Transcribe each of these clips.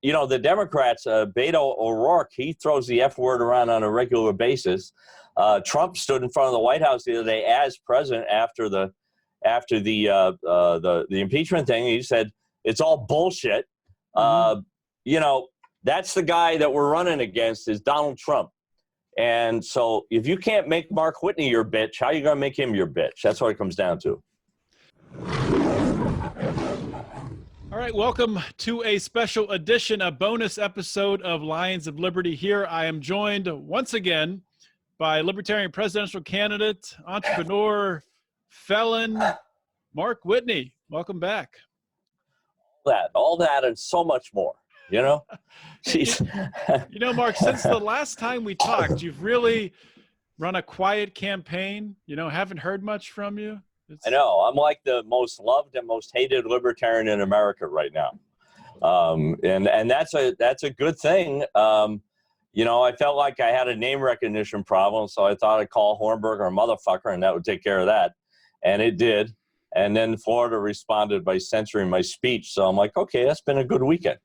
you know, the Democrats, Beto O'Rourke, he throws the F word around on a regular basis. Trump stood in front of the White House the other day as president after the impeachment thing. He said it's all bullshit. You know, that's the guy that we're running against is Donald Trump. And so if you can't make Mark Whitney your bitch, how are you going to make him your bitch? That's what it comes down to. All right, welcome to a special edition, a bonus episode of Lions of Liberty. Here I am joined once again by Libertarian presidential candidate, entrepreneur, felon, Mark Whitney. Welcome back. All that and so much more, you know? Jeez. You know, Mark, since the last time we talked, you've really run a quiet campaign. You know, haven't heard much from you. I know. I'm like the most loved and most hated libertarian in America right now. And that's a good thing. You know, I felt like I had a name recognition problem, so I thought I'd call Hornberger a motherfucker, and that would take care of that. And it did. And then Florida responded by censoring my speech. So I'm like, okay, that's been a good weekend.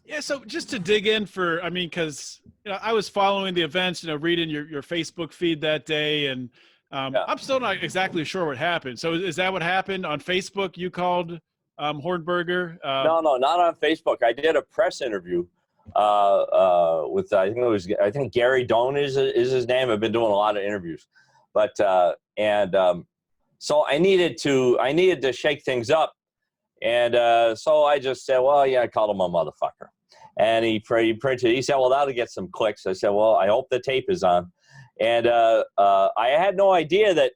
Yeah, so just to dig in for, I mean, because you know, I was following the events, you know, reading your Facebook feed that day, and I'm still not exactly sure what happened. So is that what happened on Facebook? You called Hornberger? No, not on Facebook. I did a press interview with I think Gary Doan is his name. I've been doing a lot of interviews, but so I needed to shake things up, and so I just said, well, yeah, I called him a motherfucker, and he printed. He said, well, that'll get some clicks. I said, well, I hope the tape is on. And I had no idea that.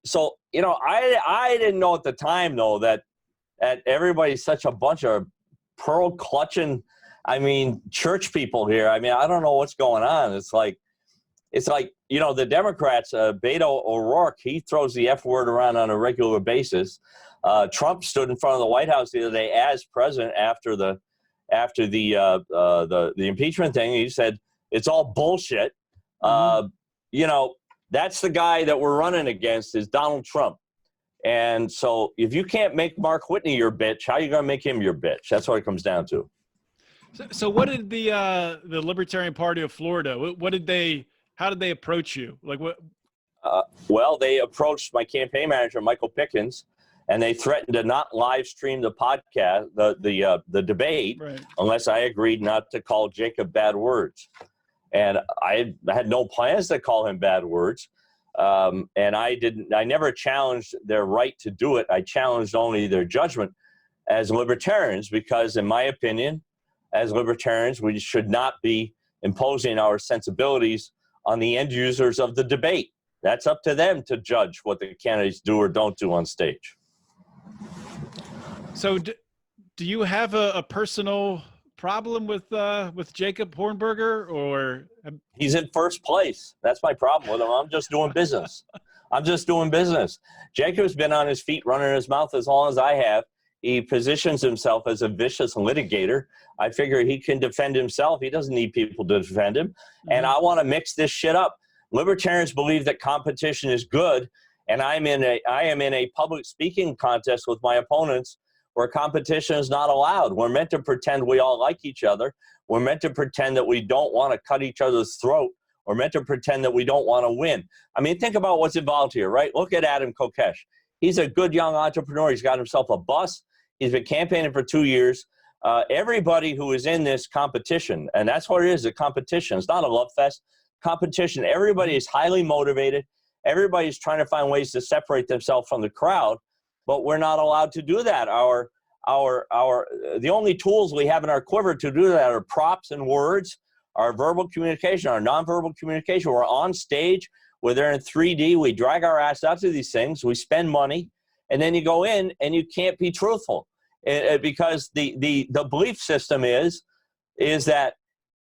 So you know, I didn't know at the time though that everybody's such a bunch of pearl clutching, I mean, church people here. I mean, I don't know what's going on. It's like you know, the Democrats, Beto O'Rourke, he throws the F word around on a regular basis. Trump stood in front of the White House the other day as president after the impeachment thing. He said it's all bullshit. You know, that's the guy that we're running against is Donald Trump. And so if you can't make Mark Whitney your bitch, how are you going to make him your bitch? That's what it comes down to. So what did the Libertarian Party of Florida, how did they approach you? Like what? Well, they approached my campaign manager, Michael Pickens, and they threatened to not live stream the podcast, the debate, right, unless I agreed not to call Jacob bad words. And I had no plans to call him bad words. And I never challenged their right to do it. I challenged only their judgment as libertarians, because in my opinion, as libertarians, we should not be imposing our sensibilities on the end users of the debate. That's up to them to judge what the candidates do or don't do on stage. So do you have a personal problem with Jacob Hornberger, or? He's in first place. That's my problem with him. I'm just doing business. I'm just doing business. Jacob's been on his feet running his mouth as long as I have. He positions himself as a vicious litigator. I figure he can defend himself. He doesn't need people to defend him. And I want to mix this shit up. Libertarians believe that competition is good, and I am in a public speaking contest with my opponents where competition is not allowed. We're meant to pretend we all like each other. We're meant to pretend that we don't want to cut each other's throat. We're meant to pretend that we don't want to win. I mean, think about what's involved here, right? Look at Adam Kokesh. He's a good young entrepreneur. He's got himself a bus. He's been campaigning for 2 years. Everybody who is in this competition, and that's what it is, a competition. It's not a love fest. Competition. Everybody is highly motivated. Everybody's trying to find ways to separate themselves from the crowd, but we're not allowed to do that. The only tools we have in our quiver to do that are props and words, our verbal communication, our nonverbal communication. We're on stage, we're there in 3D, we drag our ass out to these things, we spend money, and then you go in and you can't be truthful. Because the belief system is that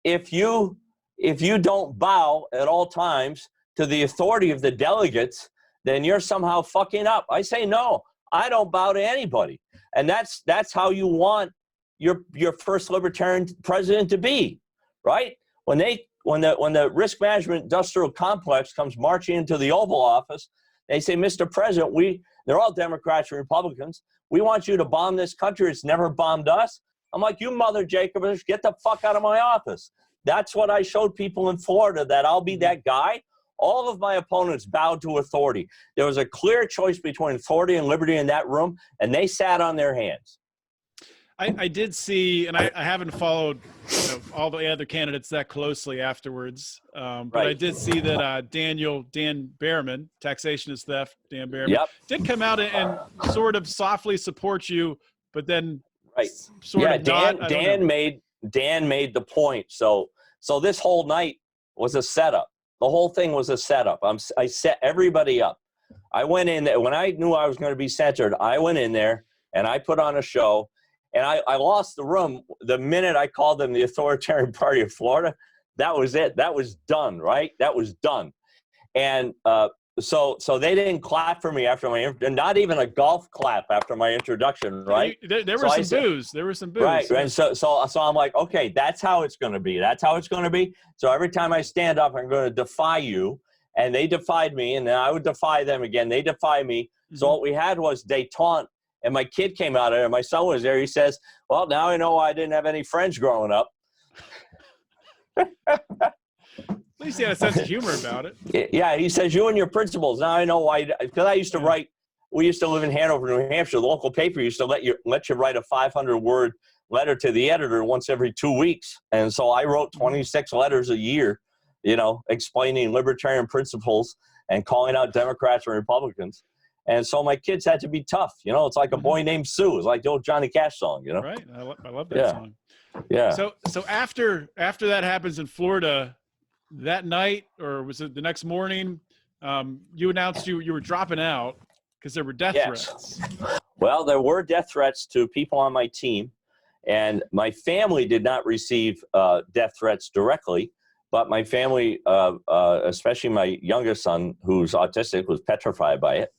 if you don't bow at all times to the authority of the delegates, then you're somehow fucking up. I say no. I don't bow to anybody, and that's how you want your first libertarian president to be, right? When the risk management industrial complex comes marching into the Oval Office, they say, Mr. President, they're all Democrats and Republicans. We want you to bomb this country. It's never bombed us. I'm like, you mother Jacobers, get the fuck out of my office. That's what I showed people in Florida, that I'll be that guy. All of my opponents bowed to authority. There was a clear choice between authority and liberty in that room, and they sat on their hands. I did see, and I haven't followed all the other candidates that closely afterwards, but I did see that Dan Behrman, Taxation is Theft, Dan Behrman, did come out and sort of softly support you, but then sort of not. Dan made the point. So this whole night was a setup. The whole thing was a setup. I set everybody up. I went in there when I knew I was going to be censored. I went in there and I put on a show. And I lost the room the minute I called them the Authoritarian Party of Florida. That was it. That was done, right? That was done. And so they didn't clap for me after my, not even a golf clap after my introduction, right? There were some boos. There were some boos. Right. And so I'm like, okay, that's how it's going to be. That's how it's going to be. So every time I stand up, I'm going to defy you. And they defied me, and then I would defy them again. They defy me. Mm-hmm. So what we had was detente. And my kid came out of there. My son was there. He says, well, now I know I didn't have any friends growing up. At least he had a sense of humor about it. Yeah, he says, you and your principles. Now I know why. Because I used to write, we used to live in Hanover, New Hampshire. The local paper used to let you write a 500-word letter to the editor once every 2 weeks. And so I wrote 26 letters a year, explaining libertarian principles and calling out Democrats and Republicans. And so my kids had to be tough. It's like a boy named Sue. It's like the old Johnny Cash song, Right. I love that song. Yeah. So after that happens in Florida, that night, or was it the next morning, you announced you were dropping out because there were death threats. Well, there were death threats to people on my team, and my family did not receive death threats directly. But my family, especially my youngest son, who's autistic, was petrified by it.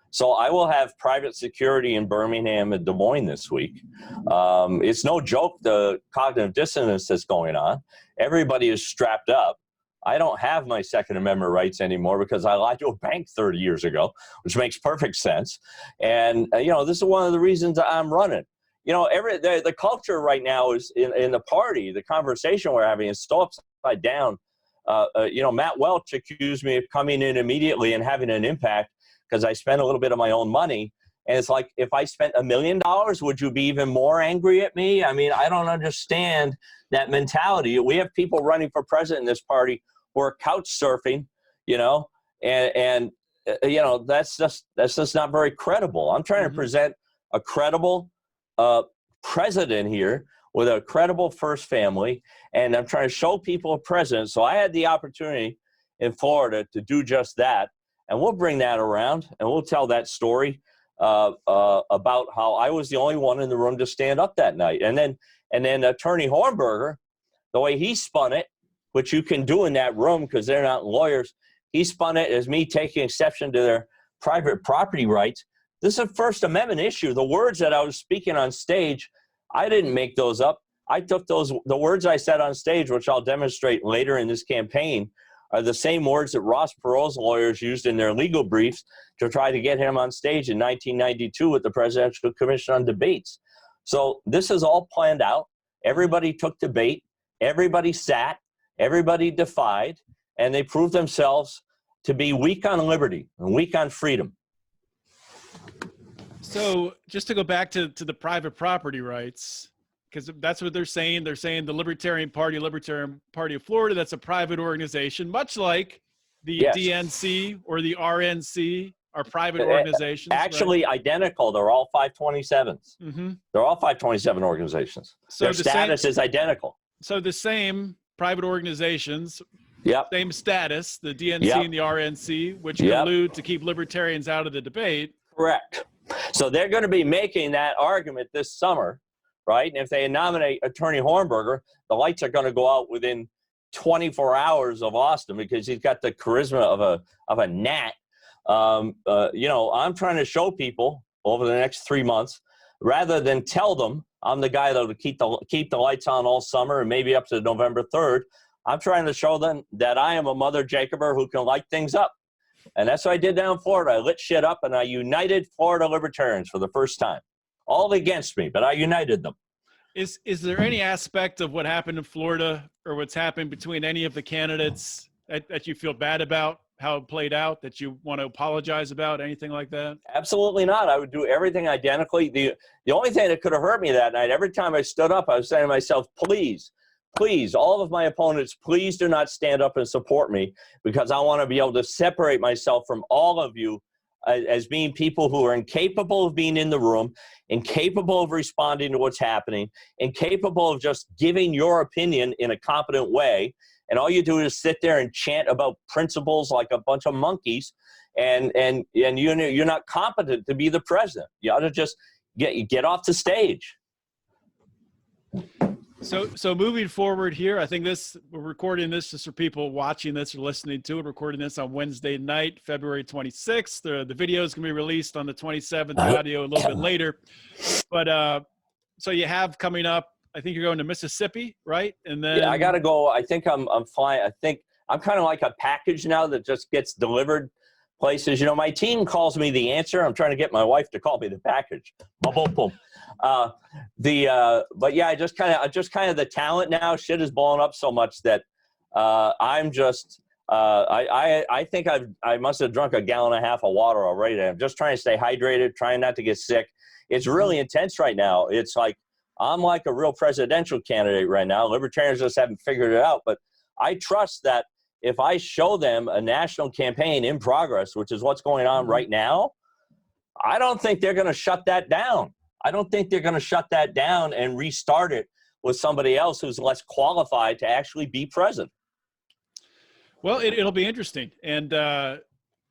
So I will have private security in Birmingham and Des Moines this week. It's no joke, the cognitive dissonance that's going on. Everybody is strapped up. I don't have my Second Amendment rights anymore because I lied to a bank 30 years ago, which makes perfect sense. And, this is one of the reasons I'm running. The culture right now is in the party, the conversation we're having is so upside down. Matt Welch accused me of coming in immediately and having an impact because I spent a little bit of my own money. And it's like, if I spent $1 million, would you be even more angry at me? I mean, I don't understand that mentality. We have people running for president in this party who are couch surfing, and that's just not very credible. I'm trying to present a credible president here with a credible first family, and I'm trying to show people a president. So I had the opportunity in Florida to do just that, and we'll bring that around and we'll tell that story about how I was the only one in the room to stand up that night. And then Attorney Hornberger, the way he spun it, which you can do in that room because they're not lawyers, he spun it as me taking exception to their private property rights. This is a First Amendment issue. The words that I was speaking on stage, I didn't make those up. I took the words I said on stage, which I'll demonstrate later in this campaign, are the same words that Ross Perot's lawyers used in their legal briefs to try to get him on stage in 1992 with the Presidential Commission on Debates. So this is all planned out. Everybody took the bait. Everybody sat. Everybody defied. And they proved themselves to be weak on liberty and weak on freedom. So just to go back to the private property rights, because that's what they're saying. They're saying the Libertarian Party of Florida, that's a private organization, much like the DNC or the RNC are private organizations. Actually identical. They're all 527s. They're all 527 organizations. So their status is identical. So the same private organizations, same status, the DNC and the RNC, which collude to keep libertarians out of the debate. Correct. So they're going to be making that argument this summer, right? And if they nominate Attorney Hornberger, the lights are going to go out within 24 hours of Austin because he's got the charisma of a gnat. I'm trying to show people over the next 3 months, rather than tell them I'm the guy that will keep the lights on all summer and maybe up to November 3rd. I'm trying to show them that I am a mother Jacober who can light things up. And that's what I did down in Florida. I lit shit up and I united Florida libertarians for the first time. all against me, but I united them. Is there any aspect of what happened in Florida or what's happened between any of the candidates that you feel bad about, how it played out, that you want to apologize about, anything like that? Absolutely not. I would do everything identically. The only thing that could have hurt me that night, every time I stood up, I was saying to myself, please, all of my opponents, please do not stand up and support me, because I want to be able to separate myself from all of you as being people who are incapable of being in the room, incapable of responding to what's happening, incapable of just giving your opinion in a competent way. And all you do is sit there and chant about principles like a bunch of monkeys, and you're not competent to be the president. You ought to just get off the stage. So moving forward here, I think we're recording this just for people watching this or listening to it. Recording this on Wednesday night, February 26th. The video is going to be released on the 27th, the audio a little bit later. But so you have coming up, I think you're going to Mississippi, right? And then yeah, I got to go. I think I'm flying. I think I'm kind of like a package now that just gets delivered places. You know, my team calls me the answer. I'm trying to get my wife to call me the package. Boom, boom, boom. But yeah, I just kind of the talent now. Shit is blowing up so much that I'm just I think I must have drunk 1.5 gallons of water already. I'm just trying to stay hydrated, trying not to get sick. It's really intense right now. It's like I'm like a real presidential candidate right now. Libertarians just haven't figured it out, but I trust that if I show them a national campaign in progress, which is what's going on right now, I don't think they're going to shut that down. I don't think they're going to shut that down and restart it with somebody else who's less qualified to actually be president. Well, it'll be interesting. And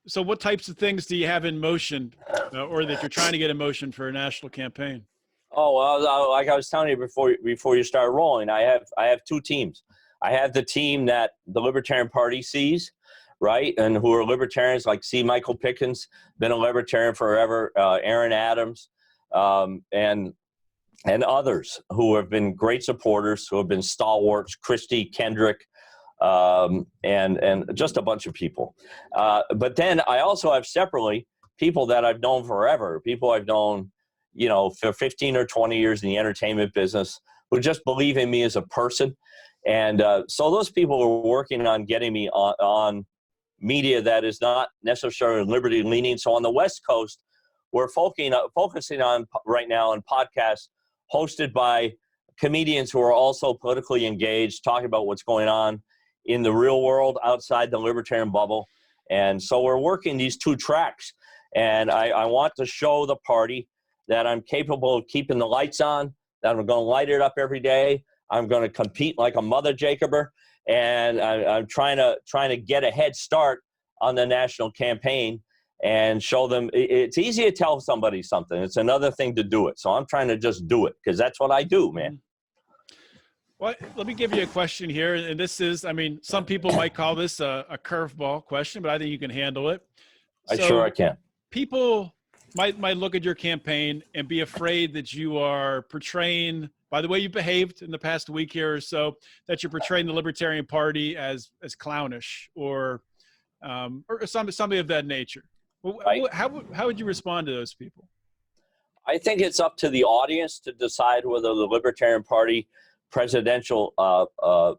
so what types of things do you have in motion or that you're trying to get in motion for a national campaign? Oh, well, like I was telling you before you start rolling, I have two teams. I have the team that the Libertarian Party sees, right, and who are libertarians like C. Michael Pickens, been a libertarian forever, Aaron Adams, and others who have been great supporters, who have been stalwarts, Christy Kendrick, and just a bunch of people. But then I also have separately people that I've known forever, people I've known, you know, for 15 or 20 years in the entertainment business, who just believe in me as a person. And so those people are working on getting me on media that is not necessarily liberty leaning. So on the West Coast, we're focusing on right now on podcasts hosted by comedians who are also politically engaged, talking about what's going on in the real world outside the libertarian bubble. And so we're working these two tracks. And I want to show the party that I'm capable of keeping the lights on, that I'm going to light it up every day. I'm going to compete like a mother Jacober, and I'm trying to get a head start on the national campaign and show them it's easy to tell somebody something. It's another thing to do it. So I'm trying to just do it because that's what I do, man. Well, let me give you a question here. And this is, I mean, some people might call this a curveball question, but I think you can handle it. Sure I can. People might look at your campaign and be afraid that you are portraying, by the way you behaved in the past week here or so, that you're portraying the Libertarian Party as clownish or something of that nature. Right. How would you respond to those people? I think it's up to the audience to decide whether the Libertarian Party presidential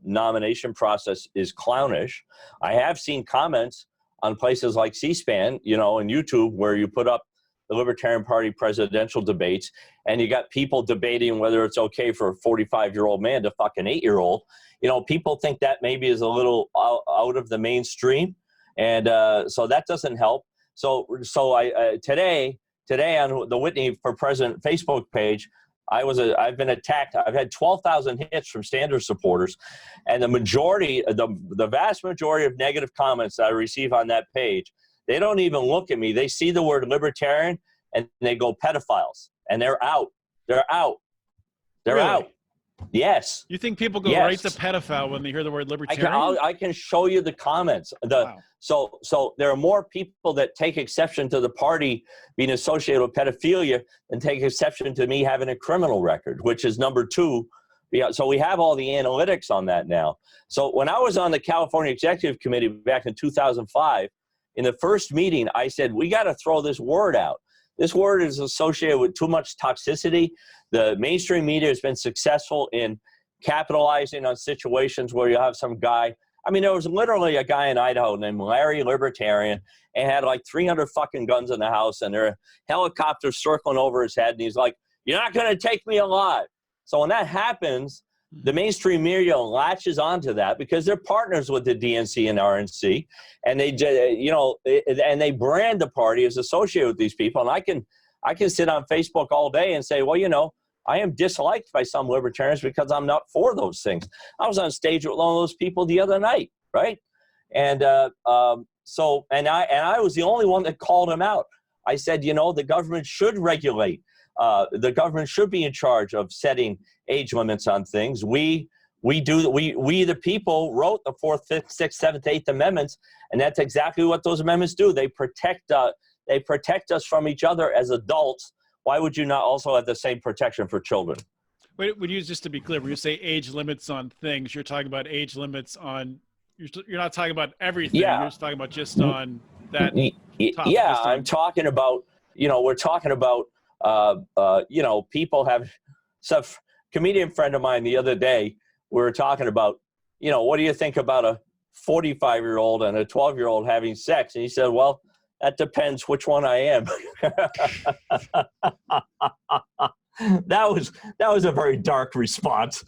nomination process is clownish. I have seen comments on places like C-SPAN, you know, and YouTube, where you put up the Libertarian Party presidential debates, and you got people debating whether it's okay for a 45-year-old man to fuck an 8-year-old. You know, people think that maybe is a little out of the mainstream, and so that doesn't help. So I today on the Whitney for President Facebook page, I've been attacked. I've had 12,000 hits from standard supporters, and the vast majority of negative comments that I receive on that page, they don't even look at me. They see the word libertarian and they go pedophiles, and they're out. They're out. They're really? out. Yes. You think people go right to pedophile when they hear the word libertarian? I can show you the comments. Wow. So there are more people that take exception to the party being associated with pedophilia than take exception to me having a criminal record, which is number 2. Yeah, so we have all the analytics on that now. So when I was on the California Executive Committee back in 2005, in the first meeting, I said, we got to throw this word out. This word is associated with too much toxicity. The mainstream media has been successful in capitalizing on situations where you have some guy. I mean, there was literally a guy in Idaho named Larry Libertarian and had like 300 fucking guns in the house, and there are helicopters circling over his head, and he's like, "You're not going to take me alive." So when that happens, the mainstream media latches onto that because they're partners with the DNC and RNC, and they, and they brand the party as associated with these people. And I can sit on Facebook all day and say, well, I am disliked by some libertarians because I'm not for those things. I was on stage with one of those people the other night, right? And I was the only one that called him out. I said, the government should regulate. The government should be in charge of setting age limits on things. We the people wrote the 4th, 5th, 6th, 7th, 8th Amendments, and that's exactly what those amendments do. They protect us from each other as adults. Why would you not also have the same protection for children? Wait, would you, just to be clear, when you say age limits on things, you're talking about age limits on, you're not talking about everything. Yeah. You're just talking about just on that topic. Yeah, I'm talking about, we're talking about, people have, some comedian friend of mine the other day, we were talking about, what do you think about a 45-year-old and a 12-year-old having sex? And he said, well, that depends which one I am. That was a very dark response,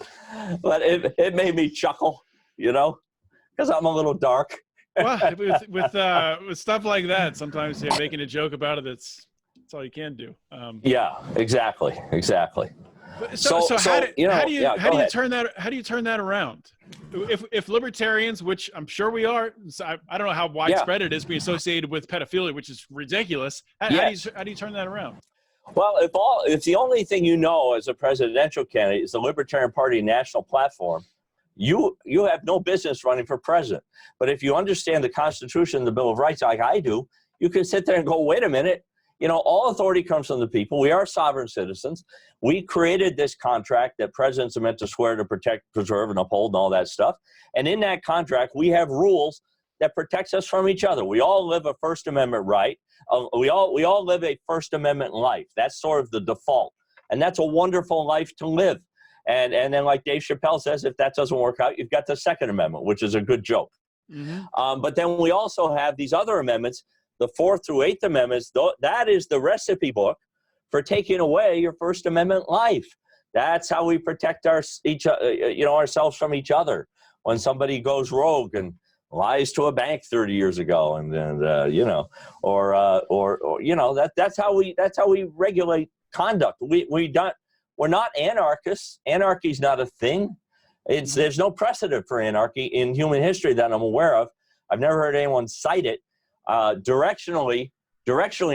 but it made me chuckle, because I'm a little dark. Well, with stuff like that, sometimes making a joke about it, that's all you can do. Yeah, exactly. So how do you turn that around? If libertarians, which I'm sure we are, I don't know how widespread it is, being associated with pedophilia, which is ridiculous. How do you turn that around? Well, if the only thing as a presidential candidate is the Libertarian Party national platform, you have no business running for president. But if you understand the Constitution and the Bill of Rights like I do, you can sit there and go, wait a minute. All authority comes from the people. We are sovereign citizens. We created this contract that presidents are meant to swear to protect, preserve, and uphold and all that stuff. And in that contract, we have rules that protects us from each other. We all live a First Amendment right. We all live a First Amendment life. That's sort of the default. And that's a wonderful life to live. And then like Dave Chappelle says, if that doesn't work out, you've got the Second Amendment, which is a good joke. Mm-hmm. But then we also have these other amendments, the 4th through 8th Amendments. That is the recipe book for taking away your First Amendment life. That's how we protect ourselves from each other. When somebody goes rogue and lies to a bank 30 years ago, that's how we regulate conduct. We're not anarchists. Anarchy is not a thing. There's no precedent for anarchy in human history that I'm aware of. I've never heard anyone cite it. Directionally,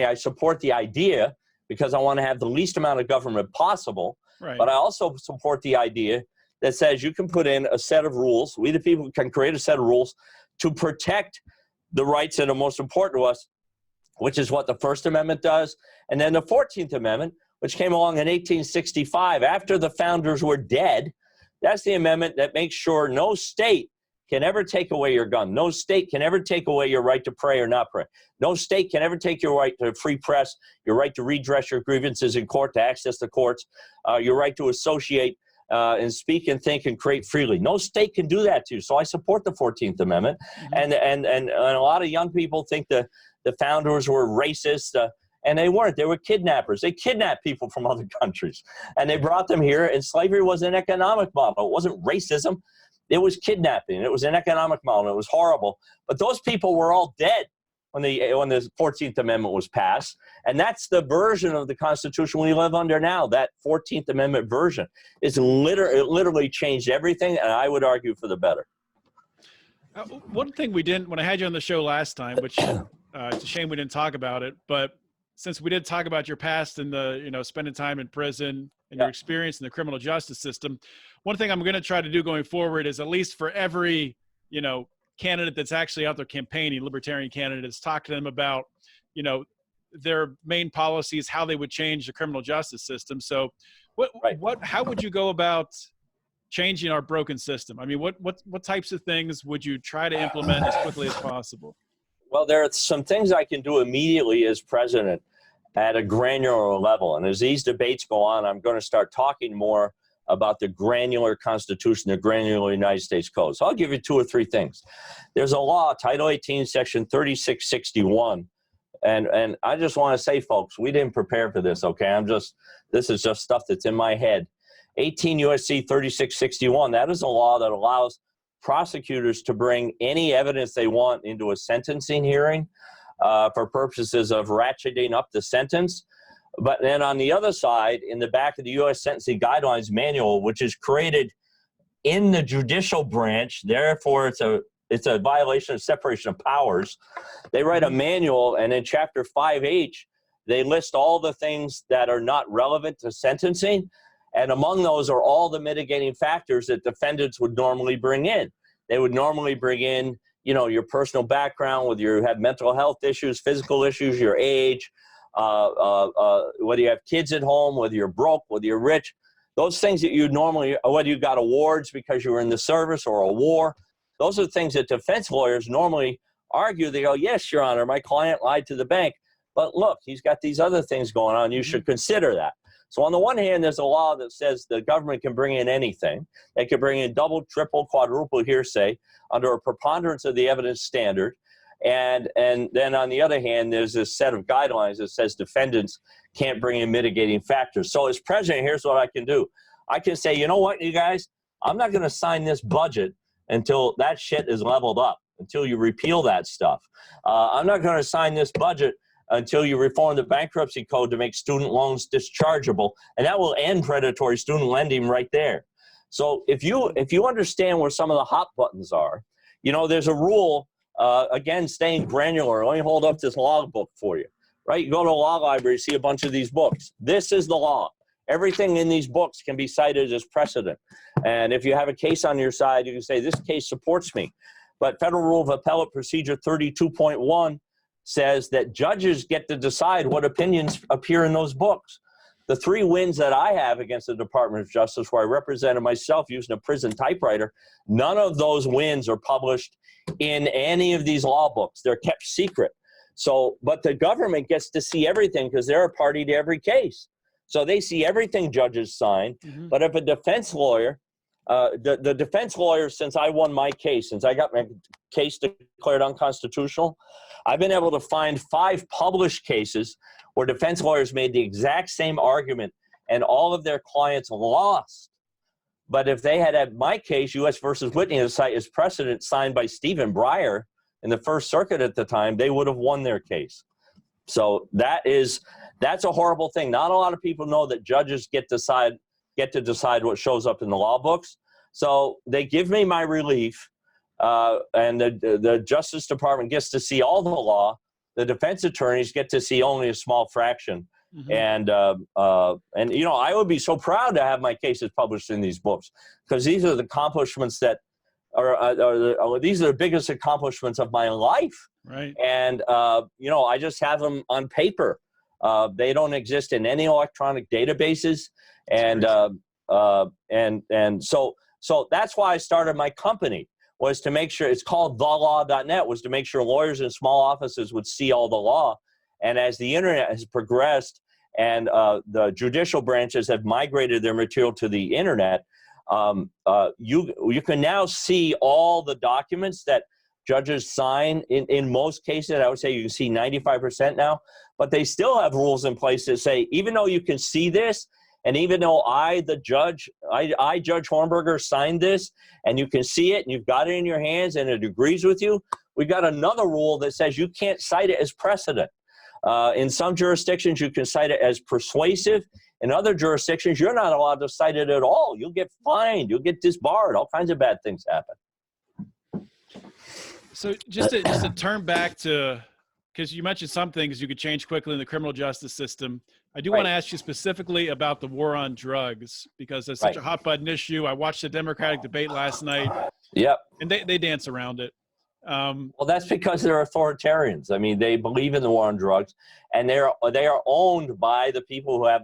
I support the idea because I want to have the least amount of government possible. Right. But I also support the idea that says you can put in a set of rules. We, the people, can create a set of rules to protect the rights that are most important to us, which is what the First Amendment does. And then the 14th Amendment, which came along in 1865 after the founders were dead. That's the amendment that makes sure no state can ever take away your gun. No state can ever take away your right to pray or not pray. No state can ever take your right to free press, your right to redress your grievances in court, to access the courts, your right to associate and speak and think and create freely. No state can do that to you. So I support the 14th Amendment. Mm-hmm. And a lot of young people think the founders were racist, and they weren't. They were kidnappers. They kidnapped people from other countries, and they brought them here, and slavery was an economic model. It wasn't racism. It was kidnapping. It was an economic model. It was horrible. But those people were all dead when the 14th Amendment was passed. And that's the version of the Constitution we live under now. That 14th Amendment version is it literally changed everything, and I would argue for the better. One thing we didn't, when I had you on the show last time, which it's a shame we didn't talk about it, but since we did talk about your past and spending time in prison and your experience in the criminal justice system, one thing I'm going to try to do going forward is, at least for every, candidate that's actually out there campaigning, libertarian candidates, talk to them about, their main policies, how they would change the criminal justice system. So how would you go about changing our broken system? I mean, what types of things would you try to implement as quickly as possible? Well, there are some things I can do immediately as president. at a granular level. And as these debates go on, I'm going to start talking more about the granular Constitution, the granular United States Code. So I'll give you 2 or 3 things. There's a law, Title 18, Section 3661. And I just want to say, folks, we didn't prepare for this, okay? This is just stuff that's in my head. 18 U.S.C. 3661, that is a law that allows prosecutors to bring any evidence they want into a sentencing hearing for purposes of ratcheting up the sentence. But then on the other side, in the back of the U.S. Sentencing Guidelines Manual, which is created in the judicial branch, therefore it's a violation of separation of powers, they write a manual, and in Chapter 5H, they list all the things that are not relevant to sentencing, and among those are all the mitigating factors that defendants would normally bring in. They would normally bring in, you know, your personal background, whether you have mental health issues, physical issues, your age, whether you have kids at home, whether you're broke, whether you're rich, those things that you normally, whether you got awards because you were in the service or a war, those are the things that defense lawyers normally argue. They go, yes, Your Honor, my client lied to the bank, but look, he's got these other things going on. You should consider that. So on the one hand, there's a law that says the government can bring in anything. They can bring in double, triple, quadruple hearsay under a preponderance of the evidence standard. And then on the other hand, there's this set of guidelines that says defendants can't bring in mitigating factors. So as president, here's what I can do. I can say, you know what, you guys, I'm not going to sign this budget until that shit is leveled up, until you repeal that stuff. I'm not going to sign this budget until you reform the bankruptcy code to make student loans dischargeable, and that will end predatory student lending right there. So if you understand where some of the hot buttons are, you know, there's a rule, again, staying granular. Let me hold up this law book for you, right? You go to a law library, see a bunch of these books. This is the law. Everything in these books can be cited as precedent. And if you have a case on your side, you can say, this case supports me. But Federal Rule of Appellate Procedure 32.1 says that judges get to decide what opinions appear in those books. The 3 wins that I have against the Department of Justice, where I represented myself using a prison typewriter, none of those wins are published in any of these law books. They're kept secret. So, but the government gets to see everything because they're a party to every case. So they see everything judges sign. But if a defense lawyer, the defense lawyers, since I won my case, since I got my case declared unconstitutional, I've been able to find 5 published cases where defense lawyers made the exact same argument and all of their clients lost. But if they had my case, U.S. versus Whitney, the site is precedent signed by Stephen Breyer in the First Circuit at the time, they would have won their case. So that's a horrible thing. Not a lot of people know that judges get to decide what shows up in the law books. So they give me my relief, and the Justice Department gets to see all the law. The defense attorneys get to see only a small fraction. And you know, I would be so proud to have my cases published in these books, because these are the accomplishments that these are the biggest accomplishments of my life. Right. And you know, I just have them on paper. They don't exist in any electronic databases. And so that's why I started my company, was to make sure, it's called thelaw.net, was to make sure lawyers in small offices would see all the law. And as the internet has progressed and the judicial branches have migrated their material to the internet, you can now see all the documents that judges sign. In most cases, I would say you can see 95% now, but they still have rules in place that say, even though you can see this, and even though I, Judge Hornberger, signed this, and you can see it, and you've got it in your hands, and it agrees with you, we got another rule that says you can't cite it as precedent. In some jurisdictions, you can cite it as persuasive. In other jurisdictions, you're not allowed to cite it at all. You'll get fined. You'll get disbarred. All kinds of bad things happen. So just to turn back to, because you mentioned some things you could change quickly in the criminal justice system. I do want to ask you specifically about the war on drugs, because it's such a hot button issue. I watched the Democratic debate last night. Yep. And they dance around it. Well, that's because they're authoritarians. I mean, they believe in the war on drugs, and they are owned by the people who have,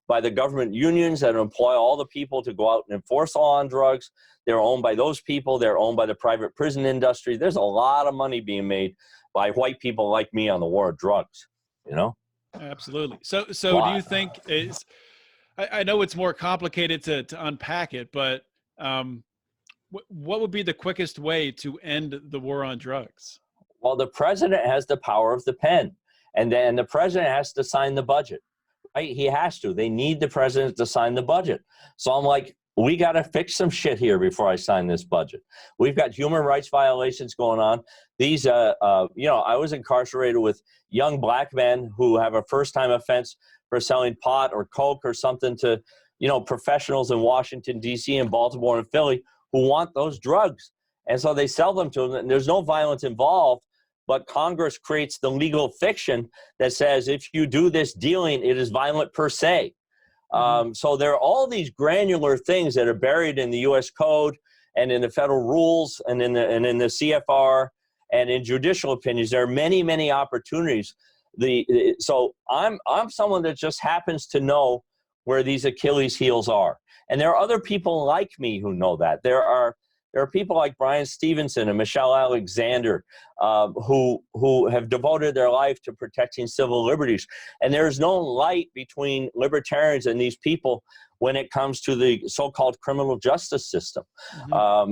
by the government unions that employ all the people to go out and enforce the law on drugs. They're owned by those people. They're owned by the private prison industry. There's a lot of money being made by white people like me on the war on drugs, you know? Absolutely. So do you think I know it's more complicated to unpack it, but what would be the quickest way to end the war on drugs? Well, the president has the power of the pen, and then the president has to sign the budget, right? He has to. They need the president to sign the budget. So I'm like, we got to fix some shit here before I sign this budget. We've got human rights violations going on. These, I was incarcerated with young black men who have a first-time offense for selling pot or coke or something to, professionals in Washington, D.C. and Baltimore and Philly who want those drugs. And so they sell them to them, and there's no violence involved, but Congress creates the legal fiction that says if you do this dealing, it is violent per se. So there are all these granular things that are buried in the U.S. Code and in the federal rules and in the CFR and in judicial opinions. There are many, many opportunities. So I'm someone that just happens to know where these Achilles heels are. And there are other people like me who know that. There are people like Brian Stevenson and Michelle Alexander who have devoted their life to protecting civil liberties. And there's no light between libertarians and these people when it comes to the so-called criminal justice system.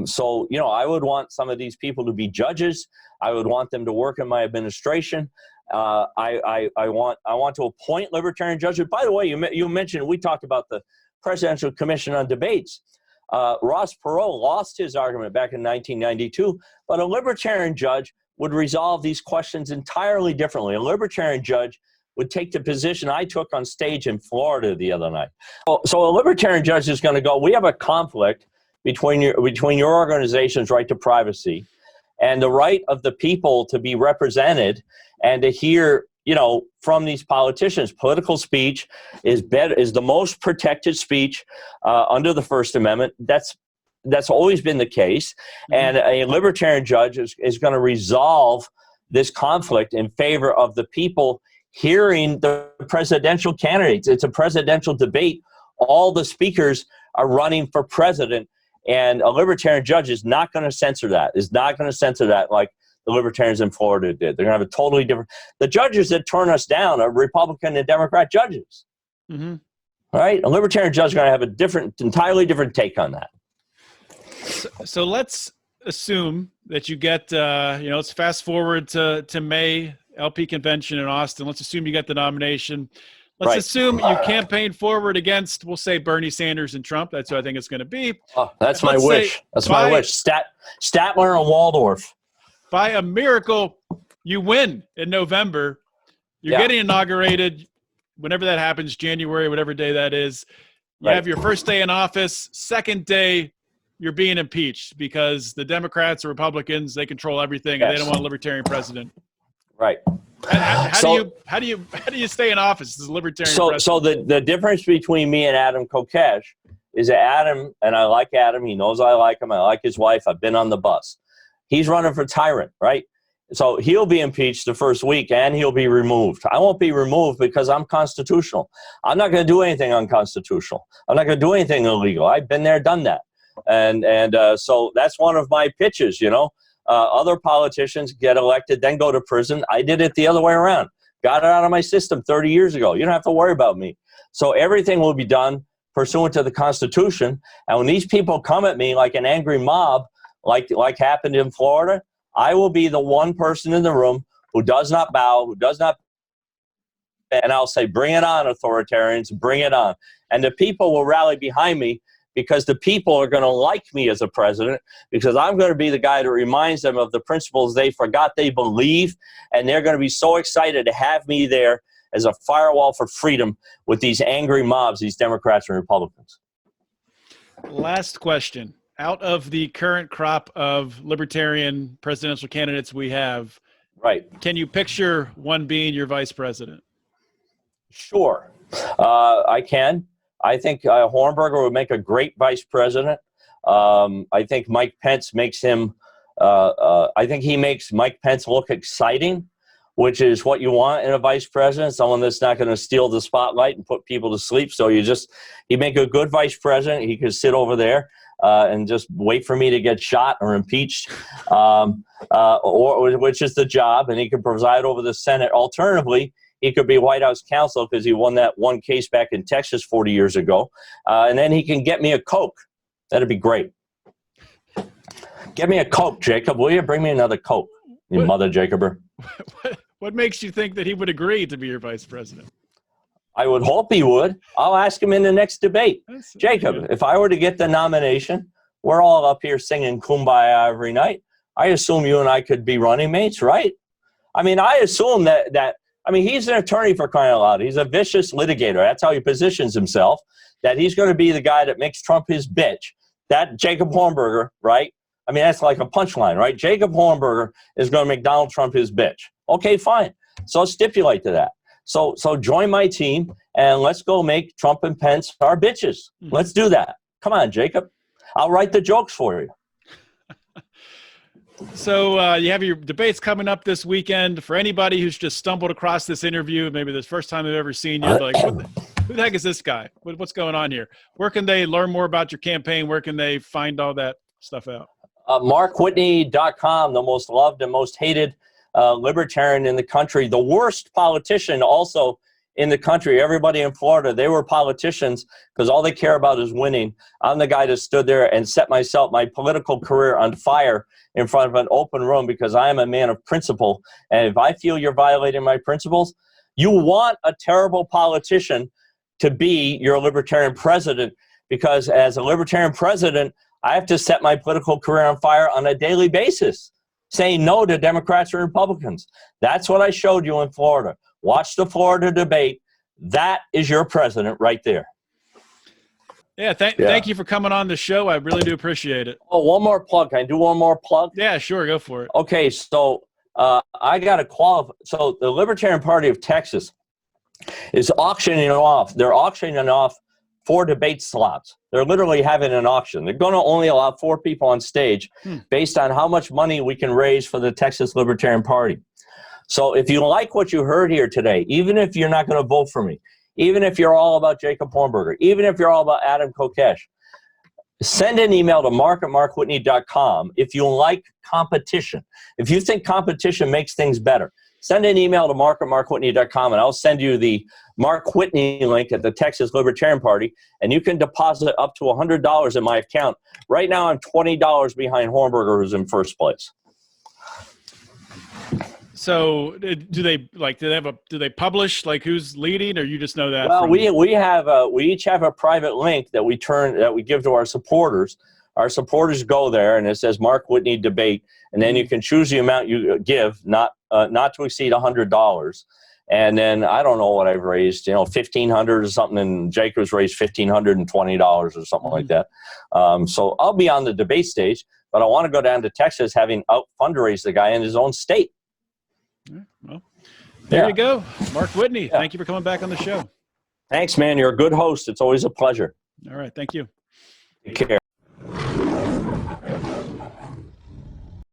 So, I would want some of these people to be judges. I would want them to work in my administration. I want to appoint libertarian judges. By the way, you mentioned, we talked about the Presidential Commission on Debates. Ross Perot lost his argument back in 1992, but a libertarian judge would resolve these questions entirely differently. A libertarian judge would take the position I took on stage in Florida the other night. So a libertarian judge is going to go, we have a conflict between your organization's right to privacy and the right of the people to be represented and to hear, from these politicians. Political speech is the most protected speech under the First Amendment. That's always been the case. And a libertarian judge is going to resolve this conflict in favor of the people hearing the presidential candidates. It's a presidential debate. All the speakers are running for president, and a libertarian judge is not going to censor that, like the libertarians in Florida did. They're going to have a totally different. The judges that turn us down are Republican and Democrat judges. Right? A libertarian judge is going to have a entirely different take on that. So let's assume that you get, let's fast forward to May LP convention in Austin. Let's assume you get the nomination. Let's assume you campaign forward against, we'll say, Bernie Sanders and Trump. That's who I think it's going to be. Oh, that's my wish. That's my wish. Statler and Waldorf. By a miracle, you win in November. You're getting inaugurated. Whenever that happens, January, whatever day that is. You have your first day in office. Second day, you're being impeached because the Democrats or Republicans, they control everything, and they don't want a libertarian president. Right. How do you stay in office as a libertarian president? So the difference between me and Adam Kokesh is that Adam, and I like Adam, he knows I like him, I like his wife, I've been on the bus. He's running for tyrant, right? So he'll be impeached the first week and he'll be removed. I won't be removed because I'm constitutional. I'm not going to do anything unconstitutional. I'm not going to do anything illegal. I've been there, done that. And so that's one of my pitches, Other politicians get elected, then go to prison. I did it the other way around. Got it out of my system 30 years ago. You don't have to worry about me. So everything will be done pursuant to the Constitution. And when these people come at me like an angry mob, like happened in Florida, I will be the one person in the room who does not bow, and I'll say, bring it on, authoritarians, bring it on. And the people will rally behind me because the people are going to like me as a president because I'm going to be the guy that reminds them of the principles they forgot they believe, and they're going to be so excited to have me there as a firewall for freedom with these angry mobs, these Democrats and Republicans. Last question. Out of the current crop of libertarian presidential candidates we have, can you picture one being your vice president? Sure, I can. I think Hornberger would make a great vice president. I think Mike Pence makes him. I think he makes Mike Pence look exciting, which is what you want in a vice president, someone that's not going to steal the spotlight and put people to sleep. So you make a good vice president. He could sit over there and just wait for me to get shot or impeached, or which is the job, and he can preside over the Senate. Alternatively, he could be White House counsel because he won that one case back in Texas 40 years ago. And then he can get me a Coke. That'd be great. Get me a Coke, Jacob. Will you bring me another Coke, you mother Jacober? What makes you think that he would agree to be your vice president? I would hope he would. I'll ask him in the next debate. Jacob, if I were to get the nomination, we're all up here singing Kumbaya every night. I assume you and I could be running mates, right? I mean, I assume that he's an attorney for crying out loud. He's a vicious litigator. That's how he positions himself, that he's going to be the guy that makes Trump his bitch. That Jacob Hornberger, right? I mean, that's like a punchline, right? Jacob Hornberger is going to make Donald Trump his bitch. Okay, fine. So stipulate to that. So join my team and let's go make Trump and Pence our bitches. Let's do that. Come on, Jacob. I'll write the jokes for you. So you have your debates coming up this weekend. For anybody who's just stumbled across this interview, maybe the first time they've ever seen you, like, who the heck is this guy? What's going on here? Where can they learn more about your campaign? Where can they find all that stuff out? MarkWhitney.com, the most loved and most hated libertarian in the country, the worst politician also in the country. Everybody in Florida, they were politicians because all they care about is winning. I'm the guy that stood there and set my political career on fire in front of an open room because I am a man of principle. And if I feel you're violating my principles, you want a terrible politician to be your libertarian president, because as a libertarian president, I have to set my political career on fire on a daily basis, saying no to Democrats and Republicans. That's what I showed you in Florida. Watch the Florida debate. That is your president right there. Yeah, thank you for coming on the show. I really do appreciate it. Oh, one more plug. Can I do one more plug? Yeah, sure. Go for it. Okay, so I got to qualify. So the Libertarian Party of Texas is auctioning off. They're auctioning off 4 debate slots. They're literally having an auction. They're going to only allow 4 people on stage based on how much money we can raise for the Texas Libertarian Party. So if you like what you heard here today, even if you're not going to vote for me, even if you're all about Jacob Hornberger, even if you're all about Adam Kokesh, send an email to mark@markwhitney.com if you like competition. If you think competition makes things better, send an email to mark@markwhitney.com and I'll send you the Mark Whitney link at the Texas Libertarian Party, and you can deposit up to $100 in my account. Right now I'm $20 behind Hornberger, who's in first place. So do they publish like who's leading, or you just know that? Well, we each have a private link that we give to our supporters. Our supporters go there and it says Mark Whitney debate, and then you can choose the amount you give, not to exceed $100. And then I don't know what I've raised, $1,500 or something, and Jacob's raised $1,520 or something like that. So I'll be on the debate stage, but I want to go down to Texas having out fundraised the guy in his own state. Well, there you go. Mark Whitney, thank you for coming back on the show. Thanks, man. You're a good host. It's always a pleasure. All right. Thank you. Take care.